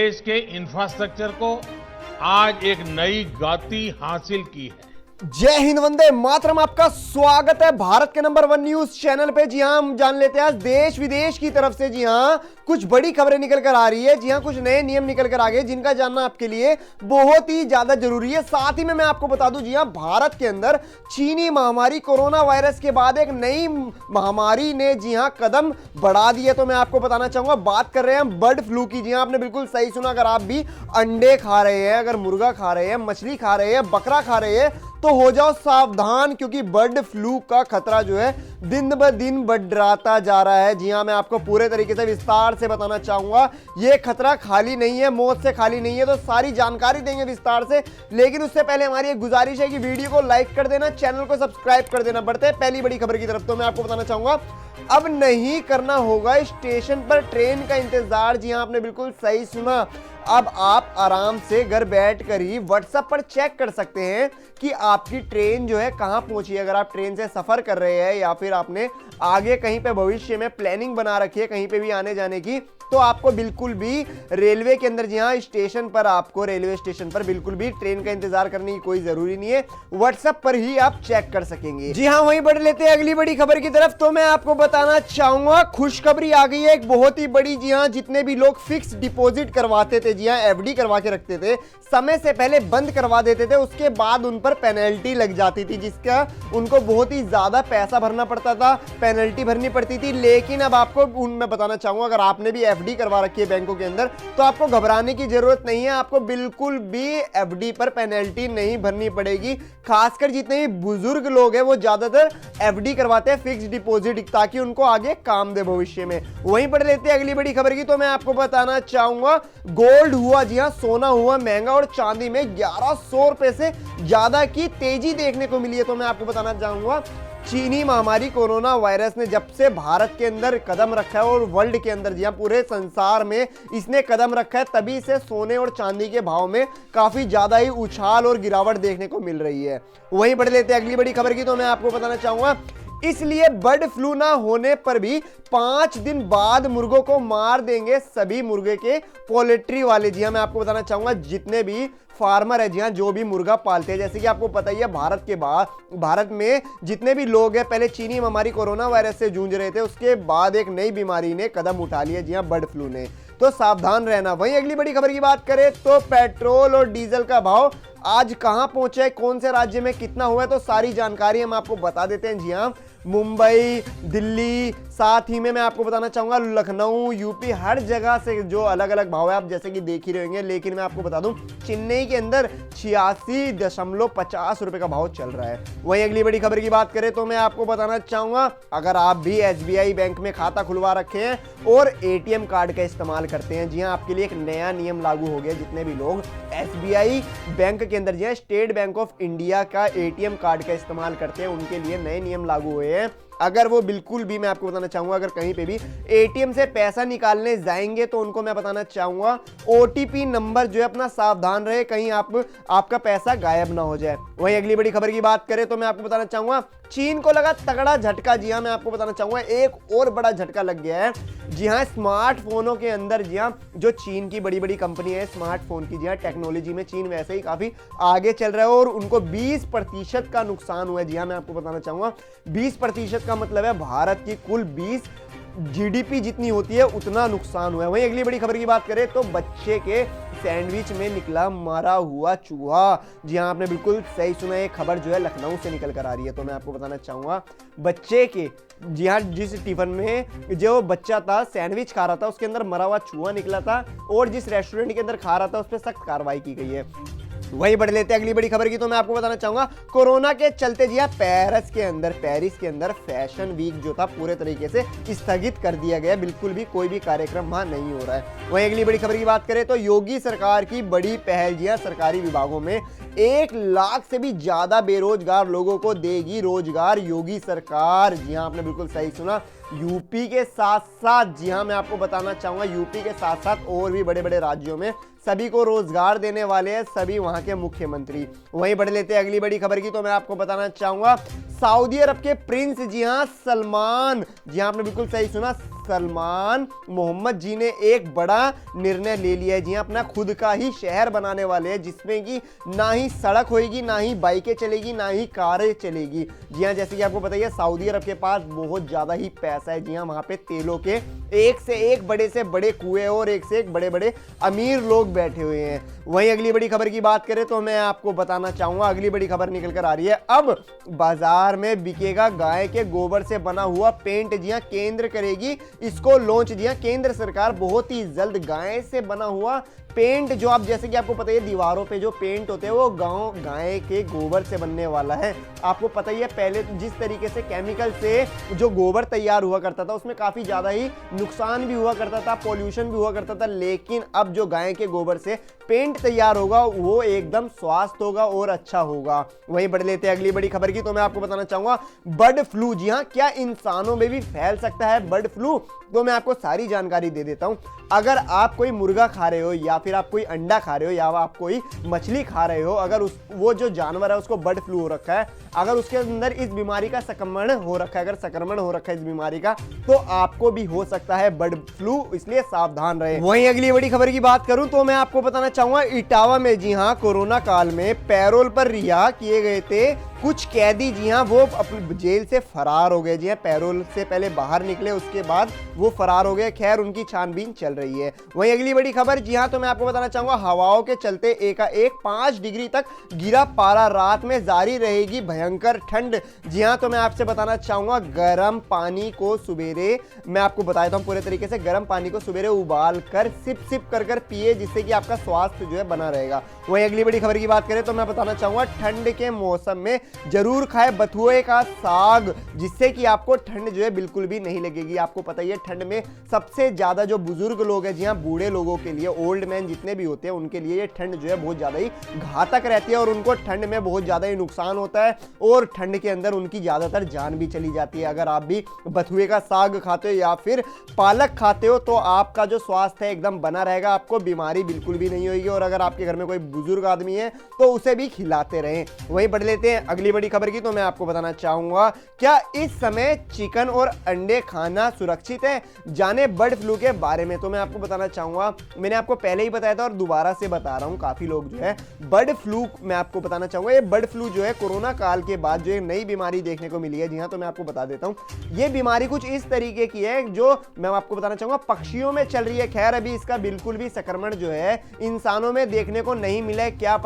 देश के इंफ्रास्ट्रक्चर को आज एक नई गति हासिल की है। जय हिंद, वंदे मातरम। आपका स्वागत है भारत के नंबर 1 न्यूज चैनल पे। जी हां, हम जान लेते हैं आज देश विदेश की तरफ से जी हां कुछ बड़ी खबरें निकल कर आ रही है। जी हां, कुछ नए नियम निकल कर आ गए जिनका जानना आपके लिए बहुत ही ज्यादा जरूरी है। साथ ही में मैं आपको बता दूं, जी हां, भारत के अंदर चीनी महामारी कोरोना वायरस के बाद एक नई महामारी ने जी हां कदम बढ़ा दिए। तो मैं आपको बताना चाहूंगा, बात कर रहे हैं हम बर्ड फ्लू की। जी हां, आपने बिल्कुल सही सुना। अगर आप भी अंडे खा रहे हैं, अगर मुर्गा खा रहे हैं, मछली खा रहे हैं, बकरा खा रहे हैं, तो हो जाओ सावधान, क्योंकि बर्ड फ्लू का खतरा जो है दिन ब दिन बढ़ता जा रहा है। जी हां, मैं आपको पूरे तरीके से विस्तार से बताना चाहूंगा। ये खतरा खाली नहीं है, मौत से खाली नहीं है, तो सारी जानकारी देंगे विस्तार से। लेकिन उससे पहले हमारी एक गुजारिश है कि वीडियो को लाइक कर देना, चैनल को सब्सक्राइब कर देना। बढ़ते हैं पहली बड़ी खबर की तरफ। तो मैं आपको बताना चाहूंगा, अब नहीं करना होगा स्टेशन पर ट्रेन का इंतजार। जी हां, आपने बिल्कुल सही सुना। अब आप आराम से घर बैठकर ही व्हाट्सएप पर चेक कर सकते हैं कि आपकी ट्रेन जो है कहां पहुंची है। अगर आप ट्रेन से सफर कर रहे हैं या फिर आपने आगे कहीं पे भविष्य में प्लानिंग बना रखी है कहीं पे भी आने जाने की, तो आपको बिल्कुल भी रेलवे के अंदर, जी हां, स्टेशन पर, आपको रेलवे स्टेशन पर बिल्कुल भी ट्रेन का इंतजार करने की कोई जरूरी नहीं है। व्हाट्सएप पर ही आप चेक कर सकेंगे। जी हां, वहीं बढ़ लेते हैं अगली बड़ी खबर की तरफ। तो मैं आपको बताना चाहूंगा, खुशखबरी आ गई है एक बहुत ही बड़ी। जी हां, जितने भी लोग फिक्स डिपॉजिट करवाते थे, जी हां, एफडी करवा के रखते थे, समय से पहले बंद करवा देते थे, उसके बाद उन पर पेनल्टी लग जाती थी, जिसका उनको बहुत ही ज्यादा पैसा भरना पड़ता था, पेनल्टी भरनी पड़ती थी। लेकिन अब आपको मैं बताना चाहूंगा, अगर आपने भी एफडी करवा रखी है बैंकों के अंदर, तो आपको घबराने की जरूरत नहीं है। आपको बिल्कुल भी एफडी पर पेनल्टी नहीं भरनी पड़ेगी। खासकर जितने भी बुजुर्ग लोग हैं वो ज्यादातर एफडी करवाते हैं, फिक्स डिपॉजिट, ताकि उनको आगे काम दे भविष्य में। वहीं पर लेते हैं अगली बड़ी खबर की। तो मैं आपको बताना चाहूंगा, गोल्ड हुआ, जी हां, सोना हुआ महंगा, और चांदी में 1100 रुपए से ज्यादा की तेजी देखने को मिली है। तो मैं आपको बताना चाहूंगा, चीनी महामारी कोरोना वायरस ने जब से भारत के अंदर कदम रखा है और वर्ल्ड के अंदर, जी हां, पूरे संसार में इसने कदम रखा है, तभी से सोने और चांदी के भाव में काफी ज्यादा ही उछाल और गिरावट देखने को मिल रही है। वहीं बढ़ लेते हैं अगली बड़ी खबर की। तो मैं आपको बताना चाहूंगा, इसलिए बर्ड फ्लू ना होने पर भी 5 दिन बाद मुर्गों को मार देंगे सभी मुर्गे के पोल्ट्री वाले। जी हां, मैं आपको बताना चाहूंगा, जितने भी फार्मर है, जी हां, जो भी मुर्गा पालते हैं, जैसे कि आपको पता ही है, भारत में जितने भी लोग हैं, पहले चीनी महामारी कोरोना वायरस से जूझ रहे थे, उसके बाद एक नई बीमारी ने कदम उठा लिया, जी हां, बर्ड फ्लू ने। तो सावधान रहना। वहीं अगली बड़ी खबर की बात करें तो पेट्रोल और डीजल का भाव आज कहां पहुंचा है, कौन से राज्य में कितना हुआ है, तो सारी जानकारी हम आपको बता देते हैं। जी हां, मुंबई, दिल्ली, साथ ही में मैं आपको बताना चाहूंगा लखनऊ, यूपी, हर जगह से जो अलग अलग भाव है, आप जैसे कि देख ही रहे होंगे। लेकिन मैं आपको बता दूं, चेन्नई के अंदर 86.50 रुपए का भाव चल रहा है। वहीं अगली बड़ी खबर की बात करें तो मैं आपको बताना चाहूंगा, अगर आप भी एसबीआई बैंक में खाता खुलवा रखे हैं और एटीएम कार्ड का इस्तेमाल करते हैं, जी हां, आपके लिए एक नया नियम लागू हो गया। जितने भी लोग एसबीआई बैंक के अंदर, जी हां, स्टेट बैंक ऑफ इंडिया का एटीएम कार्ड का इस्तेमाल करते हैं, उनके लिए नए नियम लागू हुए हैं। अगर वो बिल्कुल भी, मैं आपको बताना चाहूंगा, अगर कहीं पे भी एटीएम से पैसा निकालने जाएंगे तो उनको मैं बताना चाहूंगा, ओटीपी नंबर जो है अपना सावधान रहे, कहीं आपका पैसा गायब ना हो जाए। वहीं अगली बड़ी खबर की बात करें तो मैं आपको बताना चाहूंगा, चीन को लगा तगड़ा झटका। जी हां, मैं आपको बताना चाहूंगा, एक और बड़ा झटका लग गया है। जी हां, स्मार्टफोनों के अंदर, जी हां, जो चीन की बड़ी बड़ी कंपनी है स्मार्टफोन की, जी हां, टेक्नोलॉजी में चीन वैसे ही काफी आगे चल रहा है और उनको 20% का नुकसान हुआ है। जी हां, मैं आपको बताना चाहूंगा, 20% का मतलब है भारत की कुल 20 जीडीपी जितनी होती है उतना नुकसान हुआ है। वहीं अगली बड़ी खबर की बात करें तो बच्चे के सैंडविच में निकला मारा हुआ चूहा। जी हां, आपने बिल्कुल सही सुना, ये खबर जो है लखनऊ से निकल कर आ रही है। तो मैं आपको बताना चाहूंगा, बच्चे के, जी हां, जिस टिफिन में जो बच्चा था सैंडविच खा रहा था, उसके अंदर मरा हुआ चूहा निकला था और जिस रेस्टोरेंट के अंदर खा रहा था उस पर सख्त कार्रवाई की गई है। वही बढ़ लेते हैं अगली बड़ी खबर की। तो मैं आपको बताना चाहूंगा, कोरोना के चलते, जी हां, पेरिस के अंदर फैशन वीक जो था पूरे तरीके से स्थगित कर दिया गया। बिल्कुल भी कोई भी कार्यक्रम वहां नहीं हो रहा है। वहीं अगली बड़ी खबर की बात करें तो योगी सरकार की बड़ी पहल, जी हां, सरकारी विभागों में 1 लाख से भी ज्यादा बेरोजगार लोगों को देगी रोजगार योगी सरकार। जी हां, आपने बिल्कुल सही सुना, यूपी के साथ साथ, जी हां, मैं आपको बताना चाहूंगा, यूपी के साथ साथ और भी बड़े बड़े राज्यों में सभी को रोजगार देने वाले हैं सभी वहां के मुख्यमंत्री। वहीं बढ़ लेते हैं अगली बड़ी खबर की। तो मैं आपको बताना चाहूंगा, सऊदी अरब के प्रिंस, जी हां, सलमान, जी हां, आपने बिल्कुल सही सुना, सलमान मोहम्मद जी ने एक बड़ा निर्णय ले लिया है। जी हाँ, अपना खुद का ही शहर बनाने वाले हैं, जिसमें कि ना ही सड़क होगी, ना ही बाइकें चलेगी, ना ही कारें चलेगी। जी हाँ, जैसे कि आपको पता है सऊदी अरब के पास बहुत ज्यादा ही पैसा है। जी हाँ, वहां पे तेलों के एक से बड़े कुएं और एक से एक बड़े बड़े अमीर लोग बैठे हुए हैं। वहीं अगली बड़ी खबर की बात करें तो मैं आपको बताना चाहूंगा, अगली बड़ी खबर निकल कर आ रही है, अब बाजार में बिकेगा गाय के गोबर से बना हुआ पेंट। जी हाँ, केंद्र करेगी इसको लॉन्च। जी हाँ, केंद्र सरकार बहुत ही जल्द गाय से बना हुआ पेंट, जो आप जैसे कि आपको पता है दीवारों पे जो पेंट होते हैं वो गाय के गोबर से बनने वाला है। आपको पता ही है पहले जिस तरीके से केमिकल से जो गोबर तैयार हुआ करता था उसमें काफी ज्यादा ही नुकसान भी हुआ करता था, पॉल्यूशन भी हुआ करता था, लेकिन अब जो गाय के गोबर से पेंट तैयार होगा वो एकदम स्वास्थ्य होगा और अच्छा होगा। वहीं बढ़ लेते हैं अगली बड़ी खबर की, तो मैं आपको बताना चाहूंगा बर्ड फ्लू। जी हाँ, क्या इंसानों में भी फैल सकता है बर्ड फ्लू? तो मैं आपको सारी जानकारी दे देता हूं। अगर आप कोई मुर्गा खा रहे हो या फिर आप कोई अंडा खा रहे हो या आप कोई मछली खा रहे हो, अगर वो जो जानवर है उसको बर्ड फ्लू हो रखा है, अगर उसके अंदर इस बीमारी का संक्रमण हो रखा है, अगर संक्रमण हो रखा है इस बीमारी का, तो आपको भी हो सकता है बर्ड फ्लू, इसलिए सावधान रहे। वहीं अगली बड़ी खबर की बात करूं तो मैं आपको बताना चाहूंगा इटावा में, जी हां, कोरोना काल में पैरोल पर रिहा किए गए थे कुछ कैदी। जी हां, वो अपनी जेल से फरार हो गए। जी हां, पैरोल से पहले बाहर निकले, उसके बाद वो फरार हो गए। खैर, उनकी छानबीन चल रही है। वहीं अगली बड़ी खबर, जी हां, तो मैं आपको बताना चाहूंगा हवाओं के चलते एकाएक 5 डिग्री तक गिरा पारा, रात में जारी रहेगी भयंकर ठंड। जी हां, तो मैं आपसे बताना चाहूंगा गर्म पानी को सुबेरे, मैं आपको बता देता हूं पूरे तरीके से, गर्म पानी को सुबेरे उबाल कर सिप सिप कर कर पिए, जिससे कि आपका स्वास्थ्य जो है बना रहेगा। वहीं अगली बड़ी खबर की बात करें तो मैं बताना चाहूंगा ठंड के मौसम में जरूर खाए बथुए का साग, जिससे कि आपको ठंड जो है बिल्कुल भी नहीं लगेगी। आपको पता ही है ठंड में सबसे ज्यादा जो बुजुर्ग लोग हैं, जी हाँ, बूढ़े लोगों के लिए, ओल्ड मैन जितने भी होते हैं, उनके लिए ये ठंड जो है बहुत ज्यादा ही घातक रहती है और उनको ठंड में बहुत ज्यादा ही नुकसान होता है और ठंड के अंदर उनकी ज्यादातर जान भी चली जाती है। अगर आप भी बथुए का साग खाते हो या फिर पालक खाते हो तो आपका जो स्वास्थ्य है एकदम बना रहेगा, आपको बीमारी बिल्कुल भी नहीं होगी। और अगर आपके घर में कोई बुजुर्ग आदमी है तो उसे भी खिलाते रहें। वहीं बढ़ लेते हैं अगली बड़ी खबर की, तो मैं आपको बताना चाहूंगा क्या इस समय चिकन और अंडे खाना सुरक्षित है? जाने बर्ड फ्लू के बारे में। तो मैं आपको बताना चाहूंगा, मैंने आपको पहले ही बताया था और दोबारा से बता रहा हूं, काफी लोग जो है बर्ड फ्लू, मैं आपको बताना चाहूंगा ये बर्ड फ्लू जो है कोरोना काल के बाद जो एक नई बीमारी देखने को मिली है। जी हां, तो मैं आपको बता देता हूं ये बीमारी कुछ इस तरीके की है जो मैं आपको बताना चाहूंगा पक्षियों में चल रही है। खैर, अभी इसका बिल्कुल भी संक्रमण जो है इंसानों में देखने को नहीं मिला है। क्या